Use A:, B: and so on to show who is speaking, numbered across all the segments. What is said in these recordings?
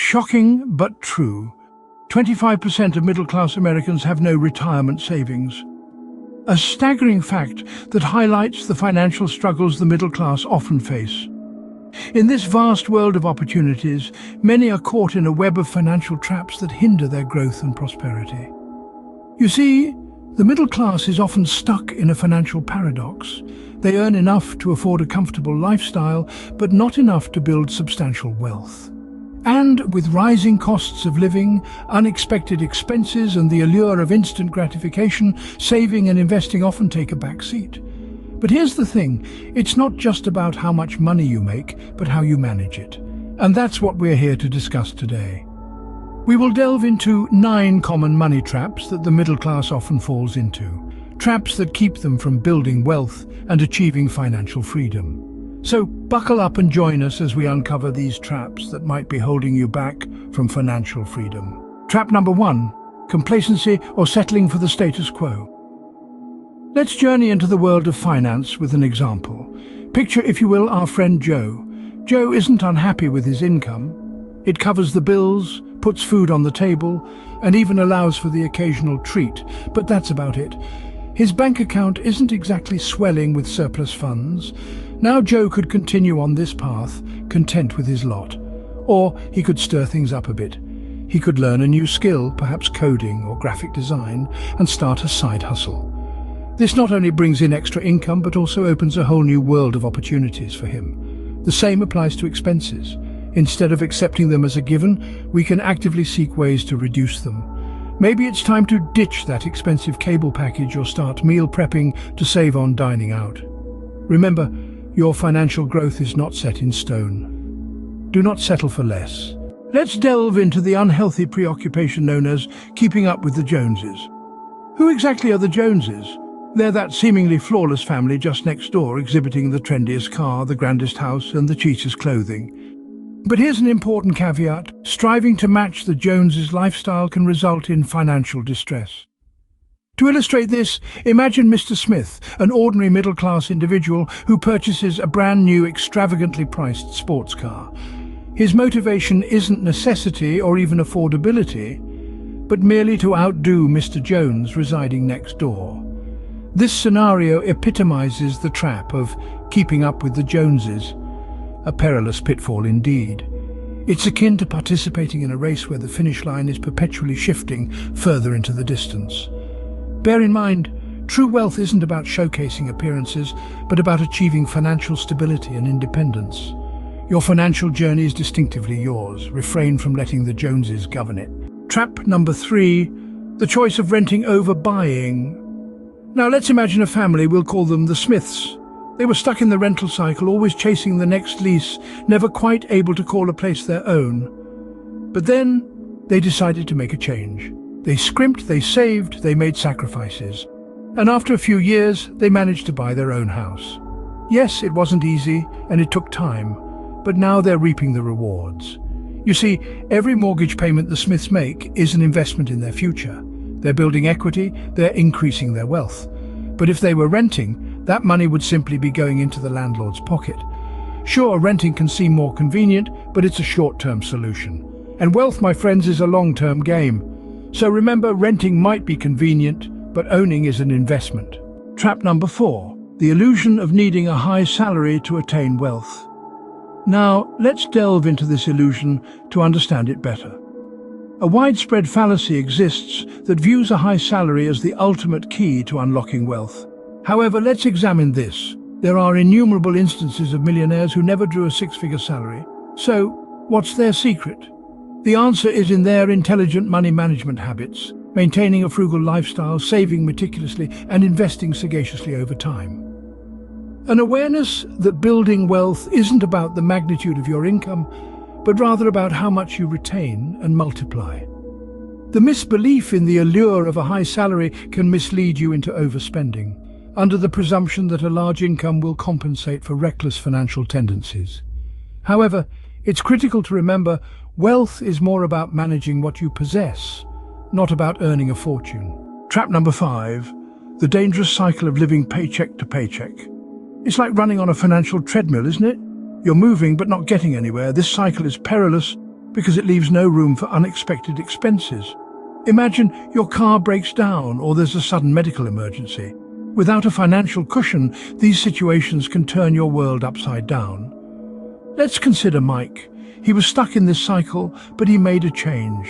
A: Shocking but true. 25% of middle-class Americans have no retirement savings. A staggering fact that highlights the financial struggles the middle class often face. In this vast world of opportunities, many are caught in a web of financial traps that hinder their growth and prosperity. You see, the middle class is often stuck in a financial paradox. They earn enough to afford a comfortable lifestyle, but not enough to build substantial wealth. And with rising costs of living, unexpected expenses and the allure of instant gratification, saving and investing often take a back seat. But here's the thing, it's not just about how much money you make, but how you manage it. And that's what we're here to discuss today. We will delve into 9 common money traps that the middle class often falls into. Traps that keep them from building wealth and achieving financial freedom. So buckle up and join us as we uncover these traps that might be holding you back from financial freedom. Trap number 1, complacency or settling for the status quo. Let's journey into the world of finance with an example. Picture, if you will, our friend Joe. Joe isn't unhappy with his income. It covers the bills, puts food on the table, and even allows for the occasional treat, but that's about it. His bank account isn't exactly swelling with surplus funds. Now Joe could continue on this path, content with his lot. Or he could stir things up a bit. He could learn a new skill, perhaps coding or graphic design, and start a side hustle. This not only brings in extra income, but also opens a whole new world of opportunities for him. The same applies to expenses. Instead of accepting them as a given, we can actively seek ways to reduce them. Maybe it's time to ditch that expensive cable package or start meal prepping to save on dining out. Remember, your financial growth is not set in stone. Do not settle for less. Let's delve into the unhealthy preoccupation known as keeping up with the Joneses. Who exactly are the Joneses? They're that seemingly flawless family just next door, exhibiting the trendiest car, the grandest house, and the cheapest clothing. But here's an important caveat. Striving to match the Joneses' lifestyle can result in financial distress. To illustrate this, imagine Mr. Smith, an ordinary middle-class individual who purchases a brand new, extravagantly priced sports car. His motivation isn't necessity or even affordability, but merely to outdo Mr. Jones residing next door. This scenario epitomizes the trap of keeping up with the Joneses, a perilous pitfall indeed. It's akin to participating in a race where the finish line is perpetually shifting further into the distance. Bear in mind, true wealth isn't about showcasing appearances, but about achieving financial stability and independence. Your financial journey is distinctively yours. Refrain from letting the Joneses govern it. Trap number 3, the choice of renting over buying. Now let's imagine a family, we'll call them the Smiths. They were stuck in the rental cycle, always chasing the next lease, never quite able to call a place their own. But then they decided to make a change. They scrimped, they saved, they made sacrifices. And after a few years, they managed to buy their own house. Yes, it wasn't easy, and it took time, but now they're reaping the rewards. You see, every mortgage payment the Smiths make is an investment in their future. They're building equity, they're increasing their wealth. But if they were renting, that money would simply be going into the landlord's pocket. Sure, renting can seem more convenient, but it's a short-term solution. And wealth, my friends, is a long-term game. So remember, renting might be convenient, but owning is an investment. Trap number 4, the illusion of needing a high salary to attain wealth. Now, let's delve into this illusion to understand it better. A widespread fallacy exists that views a high salary as the ultimate key to unlocking wealth. However, let's examine this. There are innumerable instances of millionaires who never drew a 6-figure salary. So, what's their secret? The answer is in their intelligent money management habits, maintaining a frugal lifestyle, saving meticulously, and investing sagaciously over time. An awareness that building wealth isn't about the magnitude of your income, but rather about how much you retain and multiply. The misbelief in the allure of a high salary can mislead you into overspending, under the presumption that a large income will compensate for reckless financial tendencies. However, it's critical to remember wealth is more about managing what you possess, not about earning a fortune. Trap number 5, the dangerous cycle of living paycheck to paycheck. It's like running on a financial treadmill, isn't it? You're moving but not getting anywhere. This cycle is perilous because it leaves no room for unexpected expenses. Imagine your car breaks down or there's a sudden medical emergency. Without a financial cushion, these situations can turn your world upside down. Let's consider Mike. He was stuck in this cycle, but he made a change.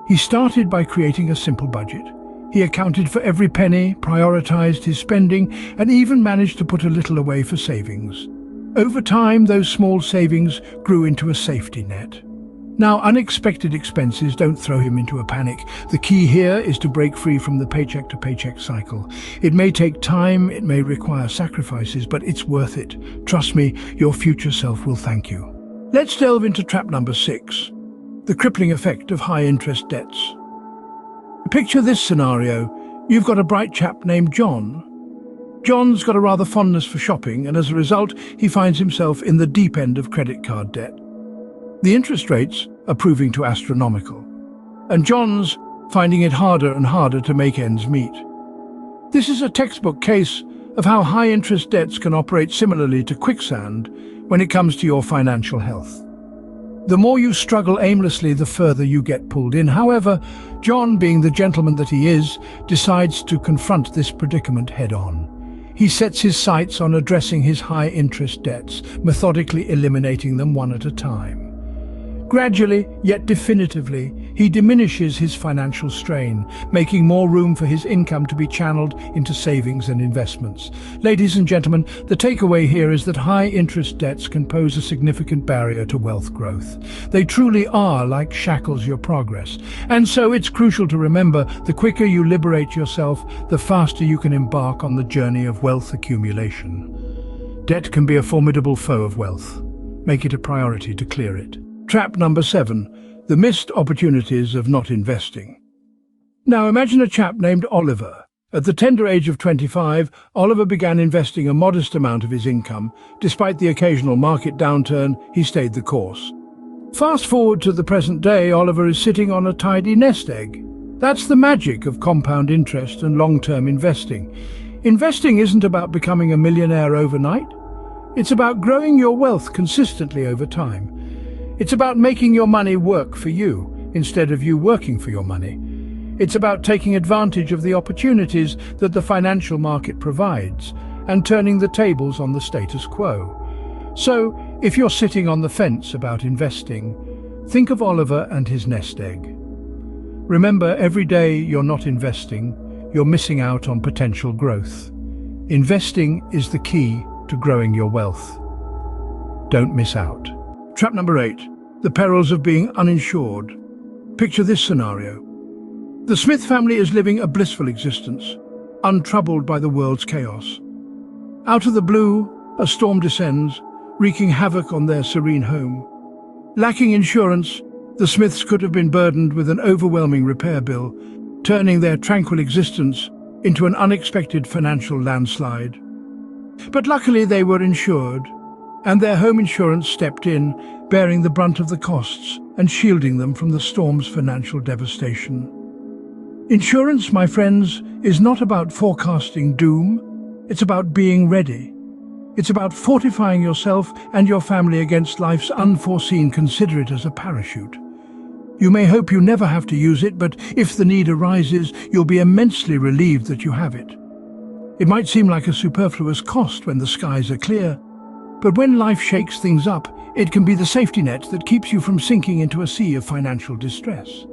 A: He started by creating a simple budget. He accounted for every penny, prioritized his spending, and even managed to put a little away for savings. Over time, those small savings grew into a safety net. Now, unexpected expenses don't throw him into a panic. The key here is to break free from the paycheck-to-paycheck cycle. It may take time, it may require sacrifices, but it's worth it. Trust me, your future self will thank you. Let's delve into trap number 6, the crippling effect of high-interest debts. Picture this scenario. You've got a bright chap named John. John's got a rather fondness for shopping, and as a result, he finds himself in the deep end of credit card debt. The interest rates are proving too astronomical, and John's finding it harder and harder to make ends meet. This is a textbook case of how high-interest debts can operate similarly to quicksand when it comes to your financial health. The more you struggle aimlessly, the further you get pulled in. However, John, being the gentleman that he is, decides to confront this predicament head-on. He sets his sights on addressing his high-interest debts, methodically eliminating them one at a time. Gradually, yet definitively, he diminishes his financial strain, making more room for his income to be channeled into savings and investments. Ladies and gentlemen, the takeaway here is that high-interest debts can pose a significant barrier to wealth growth. They truly are like shackles your progress. And so it's crucial to remember, the quicker you liberate yourself, the faster you can embark on the journey of wealth accumulation. Debt can be a formidable foe of wealth. Make it a priority to clear it. Trap number 7, the missed opportunities of not investing. Now imagine a chap named Oliver. At the tender age of 25, Oliver began investing a modest amount of his income. Despite the occasional market downturn, he stayed the course. Fast forward to the present day, Oliver is sitting on a tidy nest egg. That's the magic of compound interest and long-term investing. Investing isn't about becoming a millionaire overnight. It's about growing your wealth consistently over time. It's about making your money work for you, instead of you working for your money. It's about taking advantage of the opportunities that the financial market provides and turning the tables on the status quo. So, if you're sitting on the fence about investing, think of Oliver and his nest egg. Remember, every day you're not investing, you're missing out on potential growth. Investing is the key to growing your wealth. Don't miss out. Trap number 8, the perils of being uninsured. Picture this scenario. The Smith family is living a blissful existence, untroubled by the world's chaos. Out of the blue, a storm descends, wreaking havoc on their serene home. Lacking insurance, the Smiths could have been burdened with an overwhelming repair bill, turning their tranquil existence into an unexpected financial landslide. But luckily they were insured, and their home insurance stepped in, bearing the brunt of the costs and shielding them from the storm's financial devastation. Insurance, my friends, is not about forecasting doom. It's about being ready. It's about fortifying yourself and your family against life's unforeseen. Consider it as a parachute. You may hope you never have to use it, but if the need arises, you'll be immensely relieved that you have it. It might seem like a superfluous cost when the skies are clear, but when life shakes things up, it can be the safety net that keeps you from sinking into a sea of financial distress.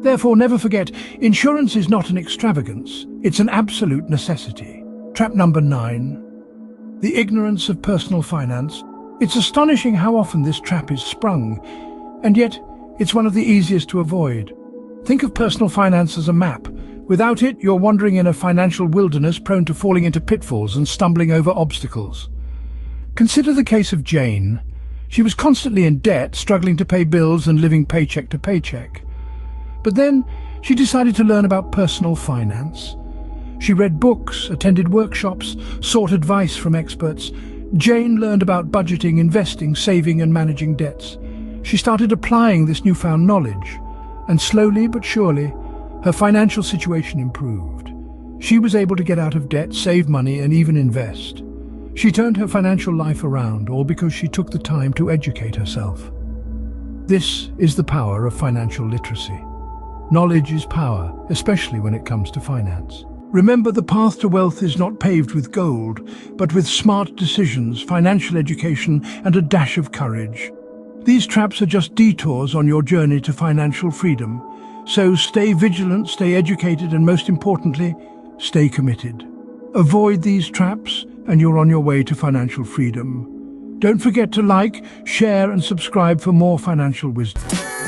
A: Therefore, never forget, insurance is not an extravagance, it's an absolute necessity. Trap number 9. The ignorance of personal finance. It's astonishing how often this trap is sprung, and yet it's one of the easiest to avoid. Think of personal finance as a map. Without it, you're wandering in a financial wilderness prone to falling into pitfalls and stumbling over obstacles. Consider the case of Jane. She was constantly in debt, struggling to pay bills and living paycheck to paycheck. But then she decided to learn about personal finance. She read books, attended workshops, sought advice from experts. Jane learned about budgeting, investing, saving and managing debts. She started applying this newfound knowledge, and slowly but surely, her financial situation improved. She was able to get out of debt, save money and even invest. She turned her financial life around, all because she took the time to educate herself. This is the power of financial literacy. Knowledge is power, especially when it comes to finance. Remember, the path to wealth is not paved with gold, but with smart decisions, financial education, and a dash of courage. These traps are just detours on your journey to financial freedom. So stay vigilant, stay educated, and most importantly, stay committed. Avoid these traps, and you're on your way to financial freedom. Don't forget to like, share, and subscribe for more financial wisdom.